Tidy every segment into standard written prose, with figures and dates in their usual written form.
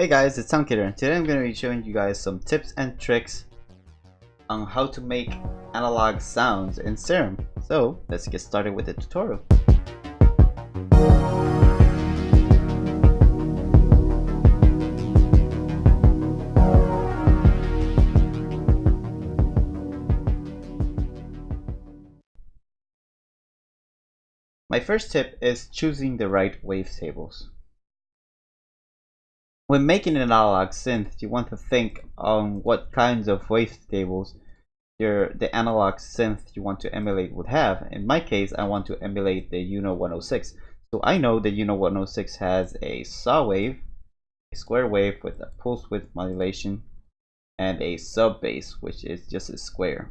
Hey guys, it's Sankir, and today I'm going to be showing you guys some tips and tricks on how to make analog sounds in Serum. So let's get started with the tutorial. My first tip is choosing the right wavetables. When making an analog synth, you want to think on what kinds of wavetables the analog synth you want to emulate would have. In my case, I want to emulate the Juno 106. So I know the Juno 106 has a saw wave, a square wave with a pulse width modulation, and a sub bass, which is just a square.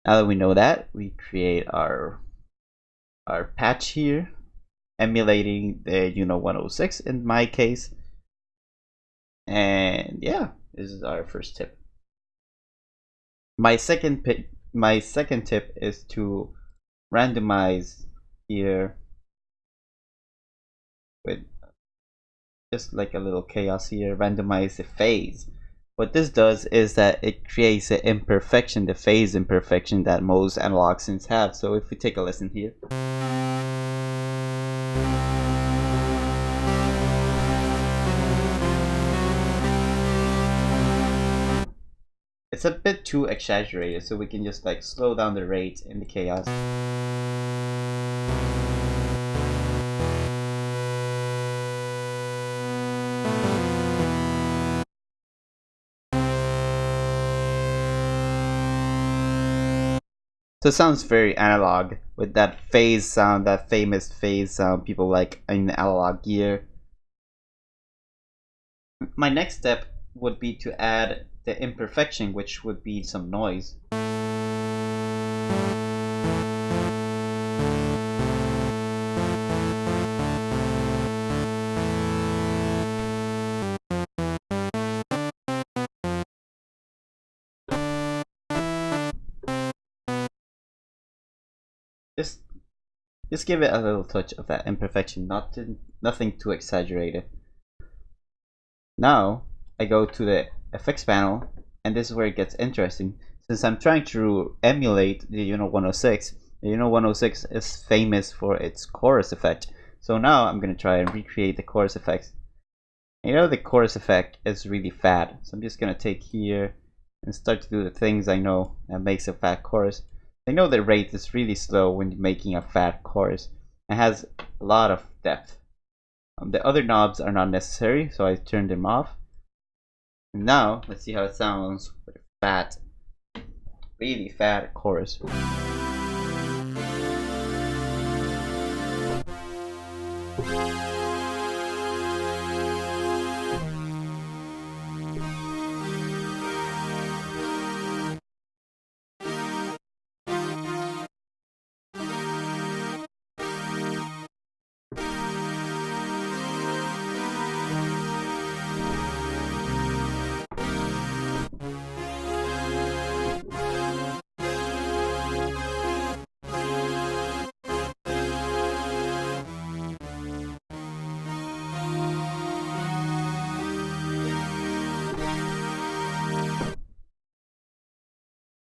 Now that we know that, we create our patch here, emulating the Juno 106 in my case. And yeah, this is our first tip. My second tip is to randomize here with just like a little chaos here, randomize the phase. What this does is that it creates the imperfection, the phase imperfection that most analog synths have. So if we take a listen here. It's a bit too exaggerated, so we can just like slow down the rate in the chaos. So it sounds very analog with that phase sound, that famous phase sound people like in analog gear. My next step would be to add the imperfection, which would be some noise. Just give it a little touch of that imperfection, nothing too exaggerated. Now I go to the effects panel, and this is where it gets interesting. Since I'm trying to emulate the Juno 106, the Juno 106 is famous for its chorus effect. So now I'm going to try and recreate the chorus effects. And you know, the chorus effect is really fat, so I'm just going to take here and start to do the things I know that makes a fat chorus. I know the rate is really slow when you're making a fat chorus. It has a lot of depth. The other knobs are not necessary, so I turned them off. And now let's see how it sounds with a fat, really fat chorus.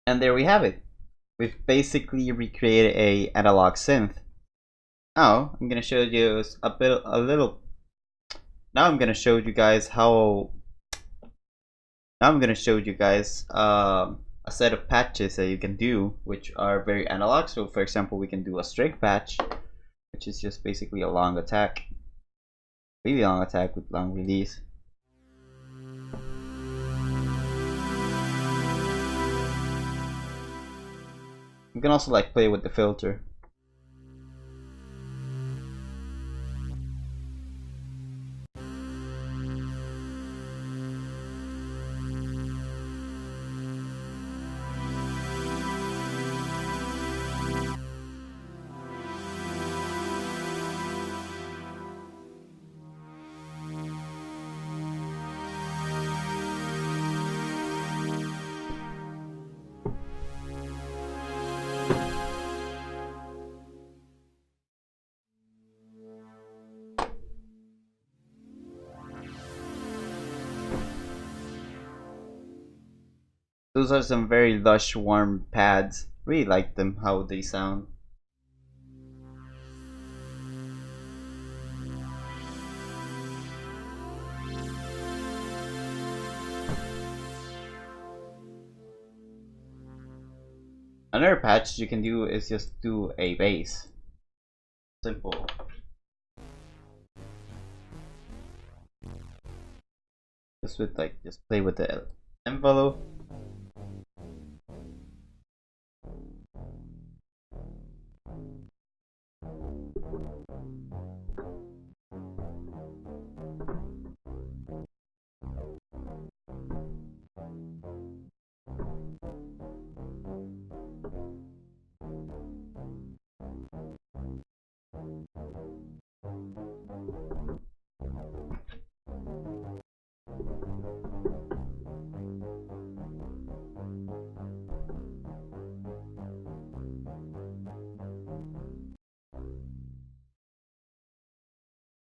And there we have it. We've basically recreated a analog synth. Now I'm gonna show you Now I'm gonna show you guys a set of patches that you can do, which are very analog. So for example, we can do a string patch, which is just basically a long attack, really long attack with long release. You can also like play with the filter. Those are some very lush, warm pads. Really like them, how they sound. Another patch you can do is just do a bass. Simple. Just play with the envelope.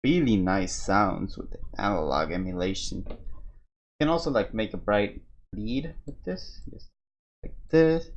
Really nice sounds with the analog emulation. You can also like make a bright lead with this, just like this.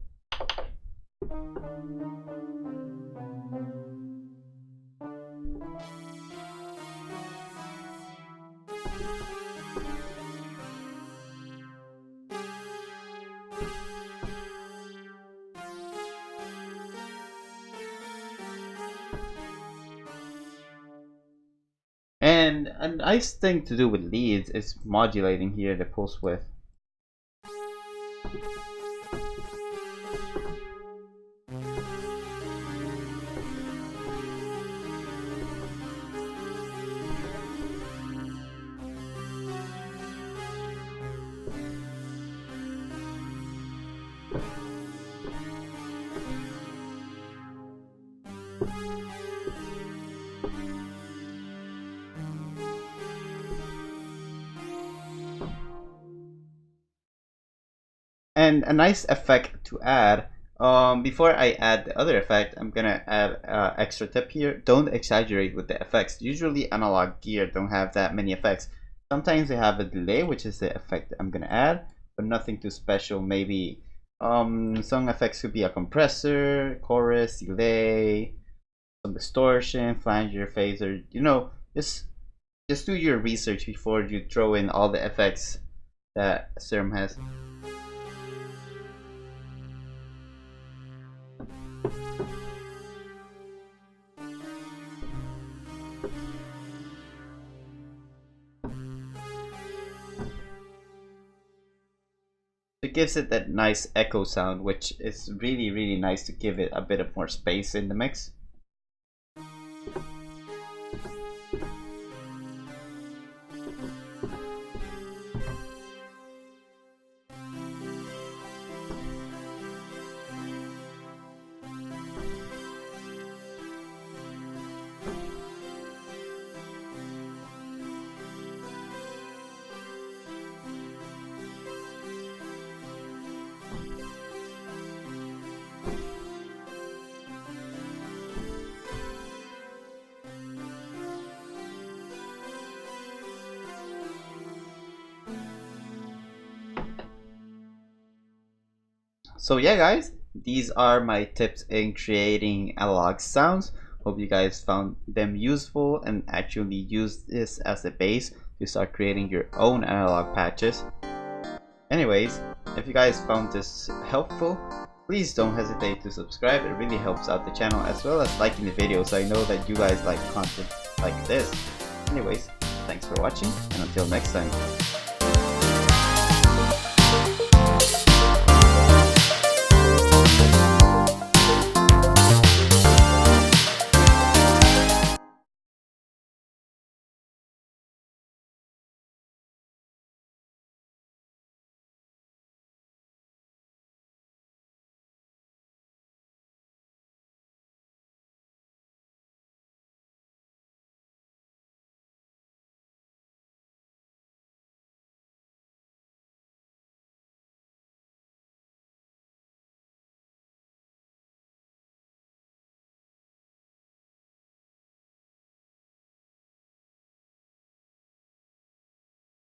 And a nice thing to do with leads is modulating here the pulse width. And a nice effect to add, before I add the other effect, I'm gonna add extra tip here. Don't exaggerate with the effects. Usually analog gear don't have that many effects. Sometimes they have a delay, which is the effect I'm gonna add, but nothing too special. Maybe some effects could be a compressor, chorus, delay, some distortion, flanger, phaser. You know, just do your research before you throw in all the effects that Serum has. It gives it that nice echo sound, which is really nice to give it a bit of more space in the mix. So yeah guys, these are my tips in creating analog sounds. Hope you guys found them useful and actually use this as a base to start creating your own analog patches. Anyways, if you guys found this helpful, please don't hesitate to subscribe. It really helps out the channel, as well as liking the video, so I know that you guys like content like this. Anyways, thanks for watching, and until next time.